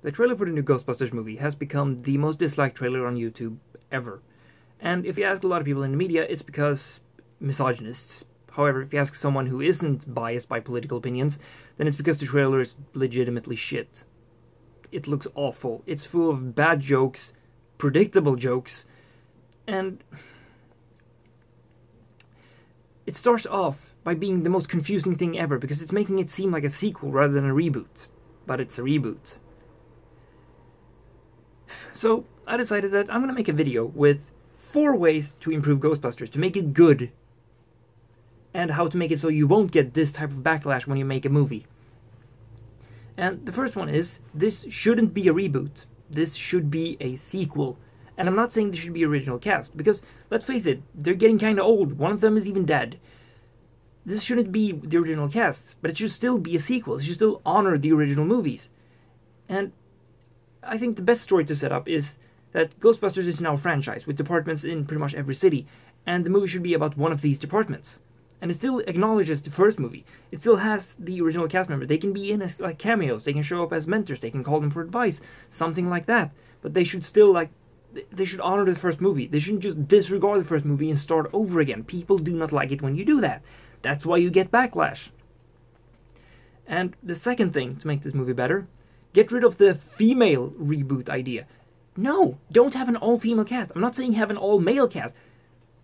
The trailer for the new Ghostbusters movie has become the most disliked trailer on YouTube ever. And if you ask a lot of people in the media, it's because misogynists. However, if you ask someone who isn't biased by political opinions, then it's because the trailer is legitimately shit. It looks awful. It's full of bad jokes, predictable jokes, and it starts off by being the most confusing thing ever because it's making it seem like a sequel rather than a reboot. But it's a reboot. So I decided that I'm going to make a video with 4 ways to improve Ghostbusters, to make it good, and how to make it so you won't get this type of backlash when you make a movie. And the first one is, this shouldn't be a reboot. This should be a sequel. And I'm not saying this should be original cast, because, let's face it, they're getting kinda old. One of them is even dead. This shouldn't be the original cast, but it should still be a sequel. It should still honor the original movies. And I think the best story to set up is that Ghostbusters is now a franchise, with departments in pretty much every city, and the movie should be about one of these departments. And it still acknowledges the first movie. It still has the original cast members. They can be in as like cameos. They can show up as mentors. They can call them for advice. Something like that. But they should still they should honor the first movie. They shouldn't just disregard the first movie and start over again. People do not like it when you do that. That's why you get backlash. And the second thing to make this movie better, get rid of the female reboot idea. No, don't have an all-female cast. I'm not saying have an all-male cast.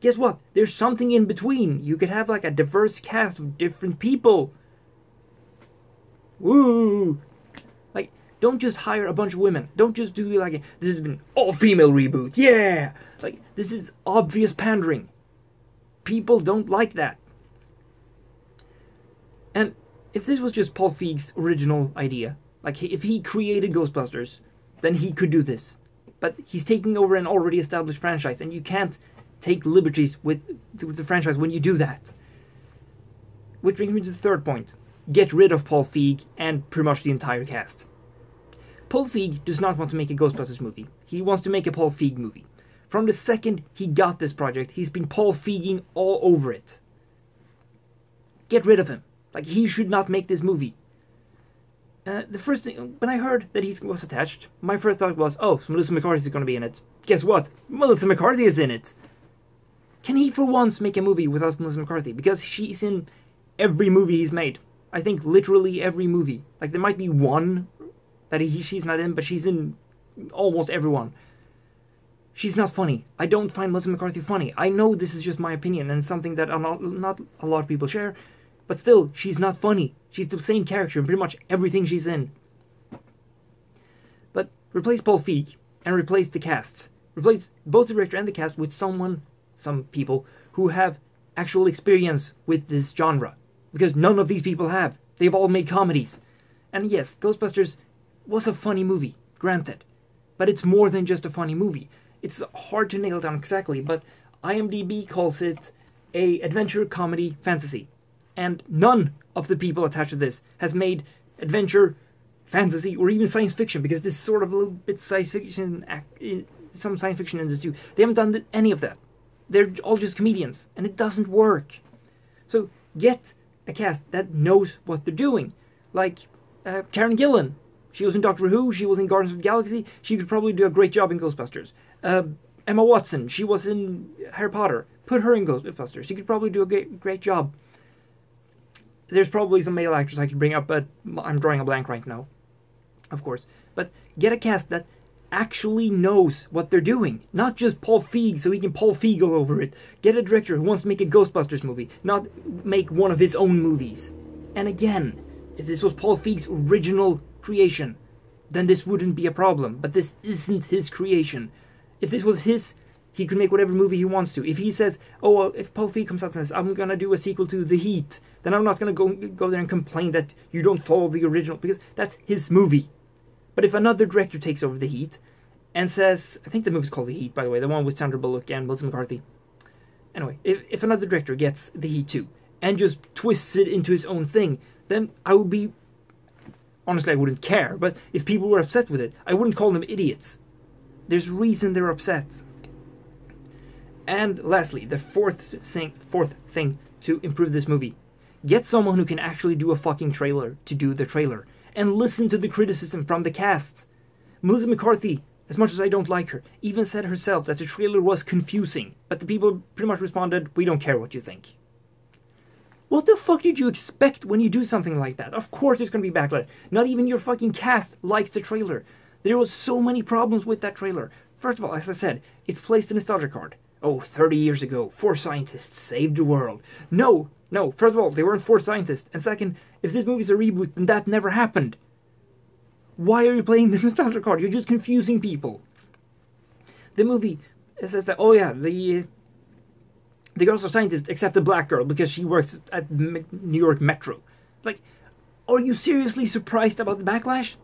Guess what? There's something in between. You could have like a diverse cast of different people. Woo! Like, don't just hire a bunch of women. Don't just do like, this has been all-female reboot. Yeah! Like, this is obvious pandering. People don't like that. And if this was just Paul Feig's original idea, like if he created Ghostbusters, then he could do this. But he's taking over an already established franchise, and you can't take liberties with the franchise when you do that. Which brings me to the third point. Get rid of Paul Feig and pretty much the entire cast. Paul Feig does not want to make a Ghostbusters movie. He wants to make a Paul Feig movie. From the second he got this project, he's been Paul Feiging all over it. Get rid of him. Like, he should not make this movie. The first thing, when I heard that he was attached, my first thought was, oh, so Melissa McCarthy is going to be in it. Guess what? Melissa McCarthy is in it. Can he for once make a movie without Melissa McCarthy? Because she's in every movie he's made. I think literally every movie. Like, there might be one that she's not in, but she's in almost everyone. She's not funny. I don't find Melissa McCarthy funny. I know this is just my opinion and something that not a lot of people share, but still, she's not funny. She's the same character in pretty much everything she's in. But replace Paul Feig and replace the cast. Replace both the director and the cast with some people who have actual experience with this genre. Because none of these people have. They've all made comedies. And yes, Ghostbusters was a funny movie, granted. But it's more than just a funny movie. It's hard to nail down exactly, but IMDb calls it a adventure, comedy, fantasy. And none of the people attached to this has made adventure, fantasy, or even science fiction, because this is sort of a little bit science fiction, some science fiction in this too. They haven't done any of that. They're all just comedians, and it doesn't work. So get a cast that knows what they're doing. Like Karen Gillan. She was in Doctor Who, she was in Guardians of the Galaxy, she could probably do a great job in Ghostbusters. Emma Watson, she was in Harry Potter. Put her in Ghostbusters. She could probably do a great job. There's probably some male actors I could bring up, but I'm drawing a blank right now. Of course. But get a cast that actually knows what they're doing. Not just Paul Feig so he can Paul Feig all over it. Get a director who wants to make a Ghostbusters movie, not make one of his own movies. And again, if this was Paul Feig's original creation, then this wouldn't be a problem. But this isn't his creation. If this was his, he could make whatever movie he wants to. If he says, oh, if Paul Feig comes out and says, I'm going to do a sequel to The Heat, then I'm not going to go there and complain that you don't follow the original, because that's his movie. But if another director takes over The Heat and says, I think the movie's called The Heat, by the way, the one with Sandra Bullock and Melissa McCarthy. Anyway, if another director gets The Heat too and just twists it into his own thing, then I would be, honestly, I wouldn't care. But if people were upset with it, I wouldn't call them idiots. There's reason they're upset. And lastly, the fourth thing to improve this movie. Get someone who can actually do a fucking trailer to do the trailer. And listen to the criticism from the cast. Melissa McCarthy, as much as I don't like her, even said herself that the trailer was confusing. But the people pretty much responded, we don't care what you think. What the fuck did you expect when you do something like that? Of course there's gonna be backlash. Not even your fucking cast likes the trailer. There was so many problems with that trailer. First of all, as I said, it's placed a nostalgia card. Oh, 30 years ago, 4 scientists saved the world. No. First of all, they weren't 4 scientists. And second, if this movie's a reboot, then that never happened. Why are you playing the nostalgia card? You're just confusing people. The movie says that, oh yeah, the girls are scientists except the black girl because she works at New York Metro. Like, are you seriously surprised about the backlash?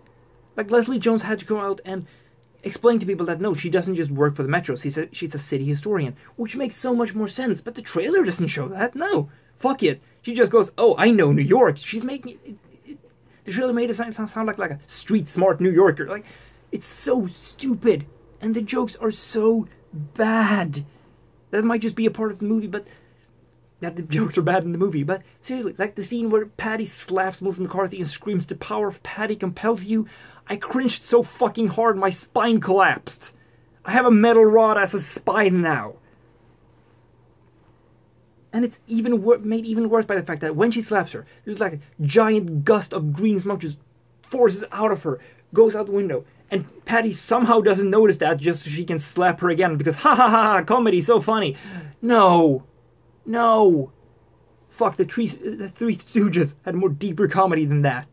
Like, Leslie Jones had to come out and explain to people that no, she doesn't just work for the Metro, she's a city historian, which makes so much more sense, but the trailer doesn't show that. No, fuck it. She just goes, oh, I know New York. She's making it. The trailer made it sound like a street smart New Yorker. Like, it's so stupid, and the jokes are so bad. That might just be a part of the movie, but that the jokes are bad in the movie. But seriously, like the scene where Patty slaps Melissa McCarthy and screams, "The power of Patty compels you." I cringed so fucking hard my spine collapsed. I have a metal rod as a spine now. And it's even made even worse by the fact that when she slaps her, there's like a giant gust of green smoke just forces out of her, goes out the window. And Patty somehow doesn't notice that just so she can slap her again because ha ha ha, comedy, so funny. No. Fuck, the Three Stooges had more deeper comedy than that.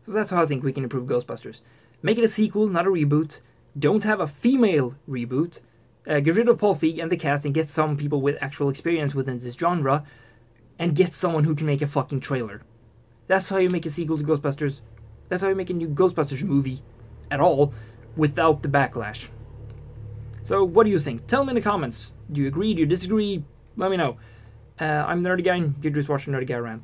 So that's how I think we can improve Ghostbusters. Make it a sequel, not a reboot. Don't have a female reboot. Get rid of Paul Feig and the cast and get some people with actual experience within this genre. And get someone who can make a fucking trailer. That's how you make a sequel to Ghostbusters. That's how you make a new Ghostbusters movie at all without the backlash. So what do you think? Tell me in the comments. Do you agree? Do you disagree? Let me know. I'm Nerdy Guy and you're just watching Nerdy Guy Rant.